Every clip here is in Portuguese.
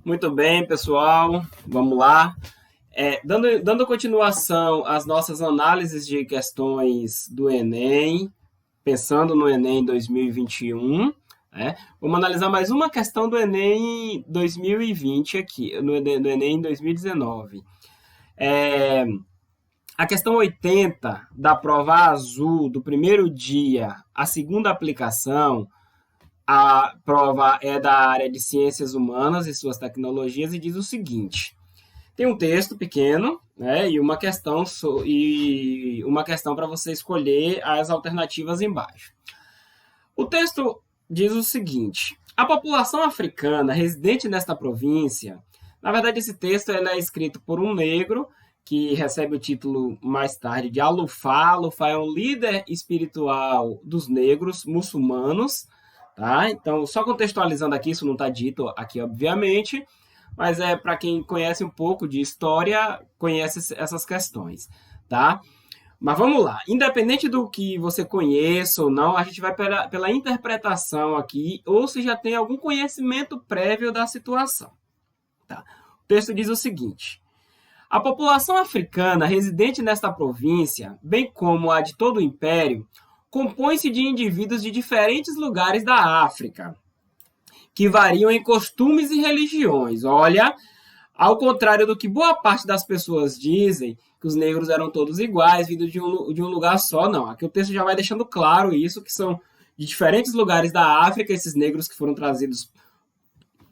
Muito bem, pessoal. Vamos lá. Dando continuação às nossas análises de questões do Enem, pensando no Enem 2021, né? Vamos analisar mais uma questão do Enem 2020 aqui, do Enem 2019. A questão 80 da prova azul do primeiro dia, a segunda aplicação. A prova é da área de Ciências Humanas e suas tecnologias e diz o seguinte: tem um texto pequeno, né, e uma questão para você escolher as alternativas embaixo. O texto diz o seguinte: a população africana residente nesta província, na verdade esse texto ele é escrito por um negro que recebe o título mais tarde de Alufá. Alufá é um líder espiritual dos negros muçulmanos. Tá? Então, só contextualizando aqui, isso não está dito aqui, obviamente, mas para quem conhece um pouco de história, conhece essas questões, tá? Mas vamos lá, independente do que você conheça ou não, a gente vai pela interpretação aqui, ou se já tem algum conhecimento prévio da situação. Tá? O texto diz o seguinte: a população africana residente nesta província, bem como a de todo o Império, compõe-se de indivíduos de diferentes lugares da África, que variam em costumes e religiões. Olha, ao contrário do que boa parte das pessoas dizem, que os negros eram todos iguais, vindo de um lugar só, não. Aqui o texto já vai deixando claro isso, que são de diferentes lugares da África, esses negros que foram trazidos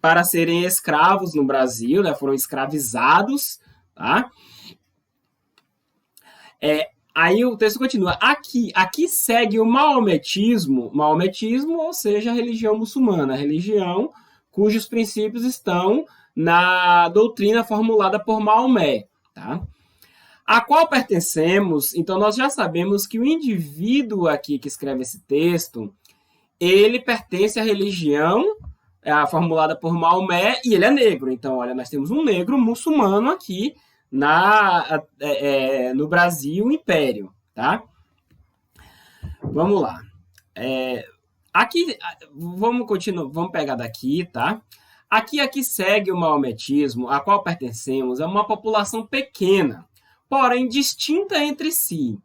para serem escravos no Brasil, né, foram escravizados, tá? Aí o texto continua. Aqui segue o maometismo, ou seja, a religião muçulmana, a religião cujos princípios estão na doutrina formulada por Maomé, tá? A qual pertencemos. Então nós já sabemos que o indivíduo aqui que escreve esse texto, ele pertence à religião formulada por Maomé e ele é negro. Então, olha, nós temos um negro muçulmano aqui no Brasil Império, tá? Vamos lá. Aqui, vamos continuar, vamos pegar daqui, tá? Aqui segue o maometismo, a qual pertencemos, é uma população pequena, porém distinta entre si,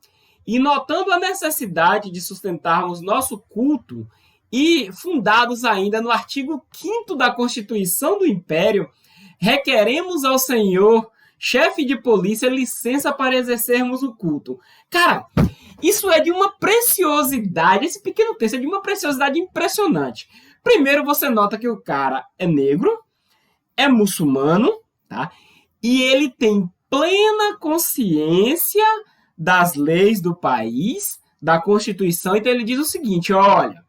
e notando a necessidade de sustentarmos nosso culto e fundados ainda no artigo 5º da Constituição do Império, requeremos ao Senhor chefe de polícia, licença para exercermos o culto. Cara, isso é de uma preciosidade, esse pequeno texto é de uma preciosidade impressionante. Primeiro, você nota que o cara é negro, é muçulmano, tá? E ele tem plena consciência das leis do país, da Constituição. Então ele diz o seguinte: olha,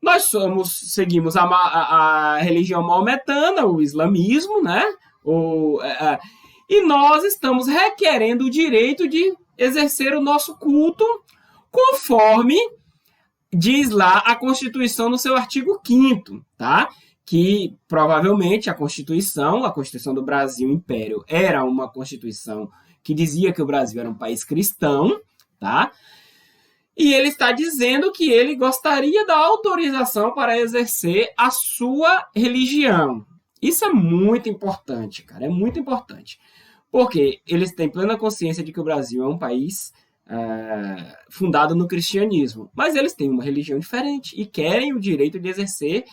nós seguimos a religião maometana, o islamismo, né? E nós estamos requerendo o direito de exercer o nosso culto conforme diz lá a Constituição no seu artigo 5º, tá? Que provavelmente a Constituição do Brasil Império era uma Constituição que dizia que o Brasil era um país cristão, tá? E ele está dizendo que ele gostaria da autorização para exercer a sua religião. Isso é muito importante, cara, é muito importante. Porque eles têm plena consciência de que o Brasil é um país fundado no cristianismo. Mas eles têm uma religião diferente e querem o direito de exercer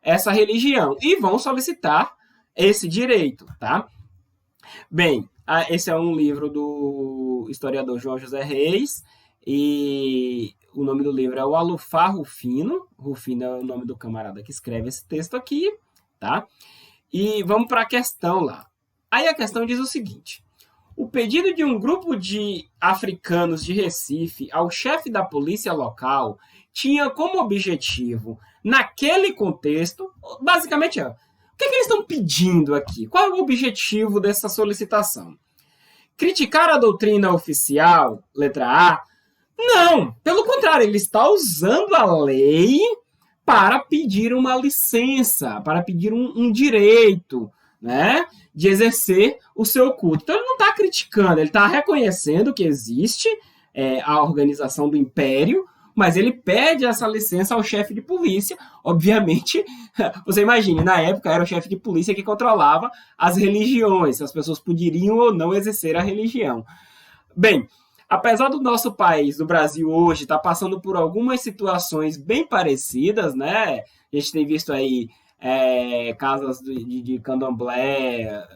essa religião. E vão solicitar esse direito, tá? Bem, esse é um livro do historiador João José Reis. E o nome do livro é o Alufá Rufino. Rufino é o nome do camarada que escreve esse texto aqui, tá? E vamos para a questão lá. Aí a questão diz o seguinte: o pedido de um grupo de africanos de Recife ao chefe da polícia local tinha como objetivo, naquele contexto, basicamente, o que eles estão pedindo aqui? Qual é o objetivo dessa solicitação? Criticar a doutrina oficial, letra A? Não, pelo contrário, ele está usando a lei para pedir uma licença, para pedir um direito, né, de exercer o seu culto. Então ele não está criticando, ele está reconhecendo que existe a organização do Império, mas ele pede essa licença ao chefe de polícia. Obviamente, você imagine, na época era o chefe de polícia que controlava as religiões, se as pessoas poderiam ou não exercer a religião. Bem, apesar do nosso país, do Brasil hoje, estar passando por algumas situações bem parecidas, né? A gente tem visto aí casas de candomblé,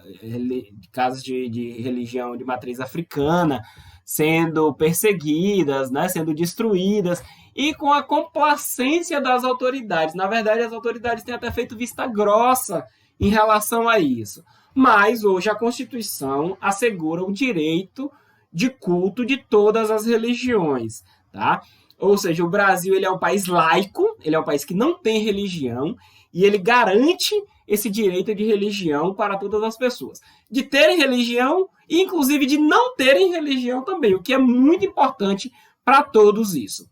casas de religião de matriz africana sendo perseguidas, né, sendo destruídas, e com a complacência das autoridades. Na verdade, as autoridades têm até feito vista grossa em relação a isso. Mas hoje a Constituição assegura o direito de culto de todas as religiões, tá? Ou seja, o Brasil ele é um país laico, ele é um país que não tem religião, e ele garante esse direito de religião para todas as pessoas. De terem religião e, inclusive, de não terem religião também, o que é muito importante para todos isso.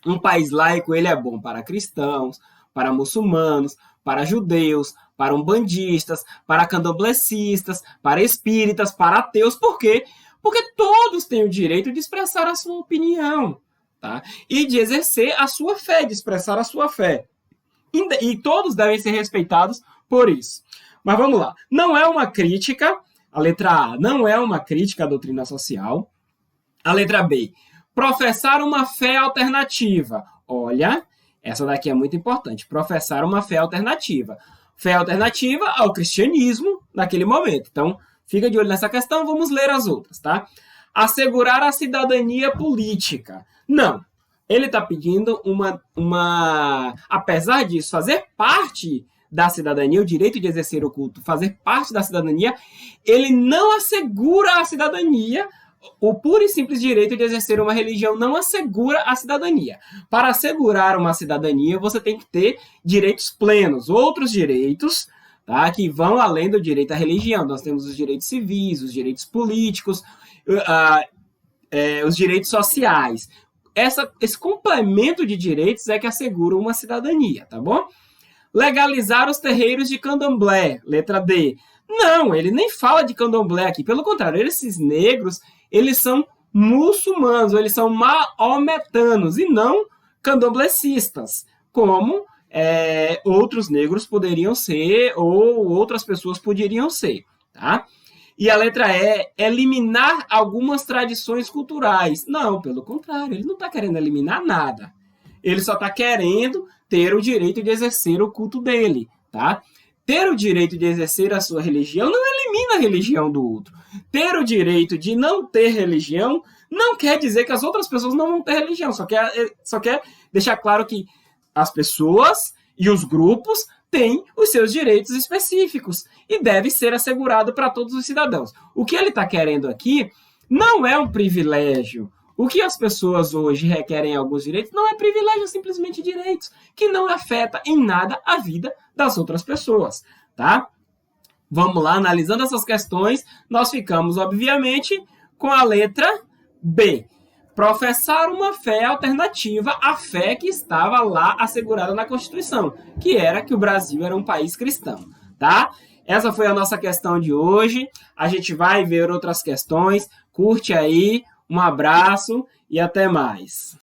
Um país laico ele é bom para cristãos, para muçulmanos, para judeus, para umbandistas, para candomblecistas, para espíritas, para ateus. Por quê? Porque todos têm o direito de expressar a sua opinião, tá? E de exercer a sua fé, de expressar a sua fé. E todos devem ser respeitados por isso. Mas vamos lá. Não é uma crítica, a letra A, não é uma crítica à doutrina social. A letra B, professar uma fé alternativa. Olha, essa daqui é muito importante. Professar uma fé alternativa. Fé alternativa ao cristianismo naquele momento. Então, fica de olho nessa questão, vamos ler as outras, tá? Assegurar a cidadania política. Não. Ele está pedindo apesar disso, fazer parte da cidadania, o direito de exercer o culto, fazer parte da cidadania, ele não assegura a cidadania, o puro e simples direito de exercer uma religião não assegura a cidadania. Para assegurar uma cidadania, você tem que ter direitos plenos, outros direitos, tá, que vão além do direito à religião. Nós temos os direitos civis, os direitos políticos, os direitos sociais. Esse complemento de direitos é que assegura uma cidadania, tá bom? Legalizar os terreiros de candomblé, letra D. Não, ele nem fala de candomblé aqui, pelo contrário, esses negros, eles são muçulmanos, eles são maometanos e não candomblecistas, como outros negros poderiam ser ou outras pessoas poderiam ser, tá? E a letra E, eliminar algumas tradições culturais. Não, pelo contrário, ele não está querendo eliminar nada. Ele só está querendo ter o direito de exercer o culto dele, tá? Ter o direito de exercer a sua religião não elimina a religião do outro. Ter o direito de não ter religião não quer dizer que as outras pessoas não vão ter religião. Só quer deixar claro que as pessoas e os grupos têm os seus direitos específicos e deve ser assegurado para todos os cidadãos. O que ele está querendo aqui não é um privilégio. O que as pessoas hoje requerem alguns direitos não é privilégio, é simplesmente direitos, que não afeta em nada a vida das outras pessoas, tá? Vamos lá, analisando essas questões, nós ficamos, obviamente, com a letra B. Professar uma fé alternativa à fé que estava lá assegurada na Constituição, que era que o Brasil era um país cristão, tá? Essa foi a nossa questão de hoje. A gente vai ver outras questões. Curte aí, um abraço e até mais.